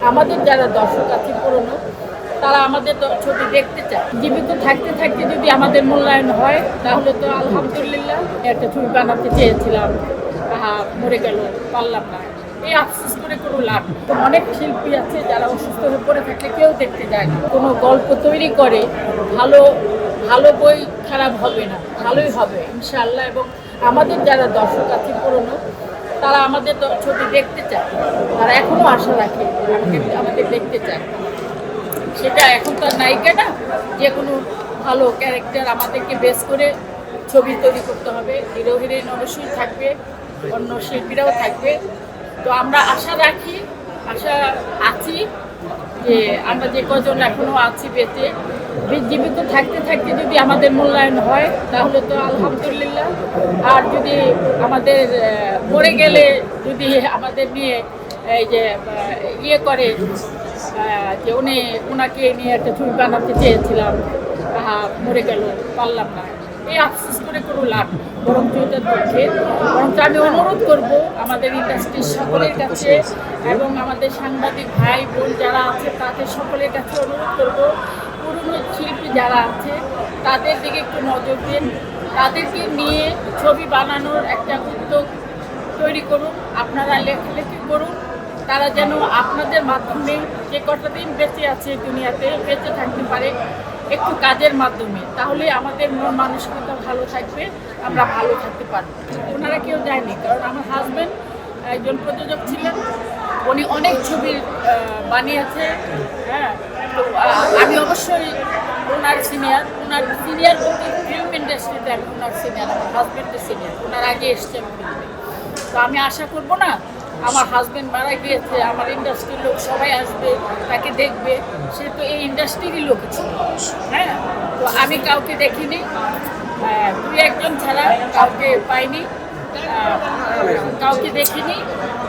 আমাদের যারা দর্শক আছে পুরনো, তারা আমাদের ছবি দেখতে চায়। জীবিত থাকতে থাকতে যদি আমাদের মূল্যায়ন হয় তাহলে তো আলহামদুলিল্লাহ। একটা ছবি বানাতে চেয়েছিলাম, মরে গেল, পারলাম না, এই আফসোস করে কোনো লাভ নেই। অনেক শিল্পী আছে যারা অসুস্থ হয়ে পড়ে থাকলে কেউ দেখতে যায় না। কোনো গল্প তৈরি করে ভালো ভালো বই খারাপ হবে না, ভালোই হবে ইনশাআল্লাহ। এবং আমাদের যারা দর্শক আছে পুরনো, তারা আমাদের ছবি দেখতে চায়, তারা এখনো আশা রাখে আমাদের দেখতে চায়। সেটা এখন তার নায়িকা না, যে কোনো ভালো ক্যারেক্টার আমাদেরকে বেস করে ছবি তৈরি করতে হবে। হিরো হিরোইন অবশ্যই থাকবে, অন্য শিল্পীরাও থাকবে। তো আমরা আশা রাখি, আশা আছি যে আমরা যে কজন এখনো আছি বেঁচে, জীবিত থাকতে থাকতে যদি আমাদের মূল্যায়ন হয় তাহলে তো আলহামদুলিল্লাহ। আর যদি আমাদের মরে গেলে যদি আমাদের নিয়ে এই যে ইয়ে করে যে ওনাকে নিয়ে একটা ছবি বানাতে চেয়েছিলাম, মরে গেল, পারলাম না, এই আফসোস করে কোনো লাভ নেই। বরং এটা দুঃখের। বরং আমি অনুরোধ করব আমাদের ইন্ডাস্ট্রির সকলের কাছে এবং আমাদের সাংবাদিক ভাই বোন যারা আছে তাদের সকলের কাছে অনুরোধ করব, পুরনো শিল্পী যারা আছে তাদের দিকে একটু নজর দিন, তাদেরকে নিয়ে ছবি বানানোর একটা উদ্যোগ তৈরি করুন। আপনারা লেখালেখি করুন, তারা যেন আপনাদের মাধ্যমে যে কটা দিন বেঁচে আছে দুনিয়াতে বেঁচে থাকতে পারে একটু কাজের মাধ্যমে, তাহলে আমাদের মন মানসিকতা ভালো থাকবে, আমরা ভালো থাকতে পারবো। ওনারা কেউ যায়নি, কারণ আমার হাজব্যান্ড একজন প্রযোজক ছিলেন, উনি অনেক ছবি বানিয়েছে। হ্যাঁ, তো আমি অবশ্যই ওনার সিনিয়র বলতে ফিল্ম ইন্ডাস্ট্রিতে আমি ওনার সিনিয়র, আমার হাজব্যান্ডের সিনিয়র, ওনার আগে এসছেন ফিল্মে। তো আমি আশা করবো না আমার হাজব্যান্ড মারা গিয়েছে, আমার ইন্ডাস্ট্রির লোক সবাই আসবে, তাকে দেখবে, সে তো এই ইন্ডাস্ট্রিরই লোক ছিল। হ্যাঁ, তো আমি কাউকে দেখিনি, দুই একজন ছাড়া কাউকে পাইনি, কাউকে দেখিনি।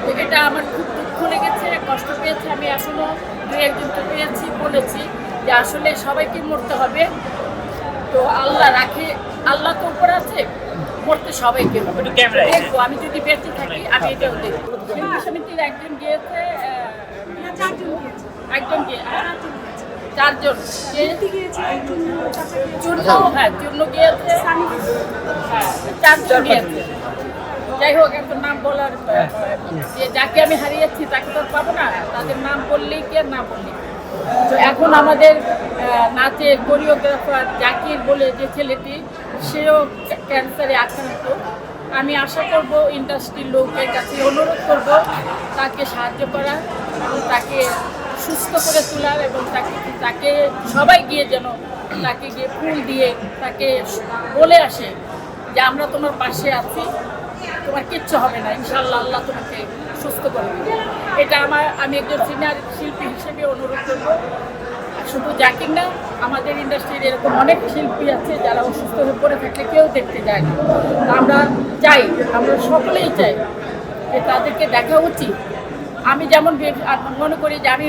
তো এটা আমার খুব দুঃখ লেগেছে, কষ্ট পেয়েছে। আমি এখনও দুই একজনকে পেয়েছি, বলেছি যে আসলে সবাইকে মরতে হবে, তো আল্লাহ রাখে, আল্লাহ তো উপর আছে, মরতে সবাইকে হবে। দেখবো আমি যদি বেঁচে থাকি, আমি এটাও দেখবো। শিল্পী সমিতির একজন গিয়েছে, একজন চারজন, চূর্ণ গিয়েছে, হ্যাঁ, চারজন গিয়েছে। যাই হোক, এখন নাম বলার যে যাকে আমি হারিয়েছি তাকে তো পাবো না, তাদের নাম বললেই কি আর না বললেই। তো এখন আমাদের নাচের কোরিওগ্রাফার জাকির বলে যে ছেলেটি, সেও ক্যান্সারে আক্রান্ত। আমি আশা করব ইন্ডাস্ট্রির লোকের কাছে অনুরোধ করব তাকে সাহায্য করা এবং তাকে সুস্থ করে তোলার, এবং তাকে সবাই গিয়ে যেন তাকে গিয়ে ফুল দিয়ে তাকে বলে আসে যে আমরা তোমার পাশে আছি, তোমার কিচ্ছু হবে না, ইনশাআল্লাহ আল্লাহ তোমাকে সুস্থ করে দেবে। এটা আমি একজন সিনিয়র শিল্পী হিসেবে অনুরোধ করবো। শুধু জাকির না, আমাদের ইন্ডাস্ট্রির এরকম অনেক শিল্পী আছে যারা অসুস্থ হয়ে পড়ে থাকলে কেউ দেখতে যায় না। আমরা চাই, আমরা সকলেই চাই যে তাদেরকে দেখা উচিত। আমি যেমন মনে করি যে আমি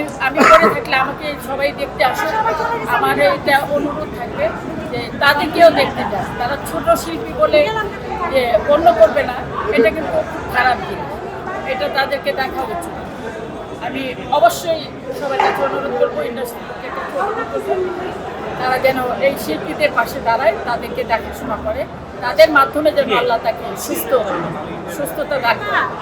পড়ে থাকলে আমাকে সবাই দেখতে আসে, আমার এটা অনুরোধ থাকবে যে তাদেরকেও দেখতে যায়। তারা ছোট শিল্পী বলে যে গণ্য করবে না, এটা কিন্তু খুব খারাপ জিনিস, এটা তাদেরকে দেখা উচিত। আমি অবশ্যই সবার কাছে অনুরোধ করবো, ইন্ডাস্ট্রিকে অনুরোধ করবো তারা যেন এই শিল্পীদের পাশে দাঁড়ায়, তাদেরকে দেখাশোনা করে, তাদের মাধ্যমে যেন আল্লাহ তাকে সুস্থতা রাখে।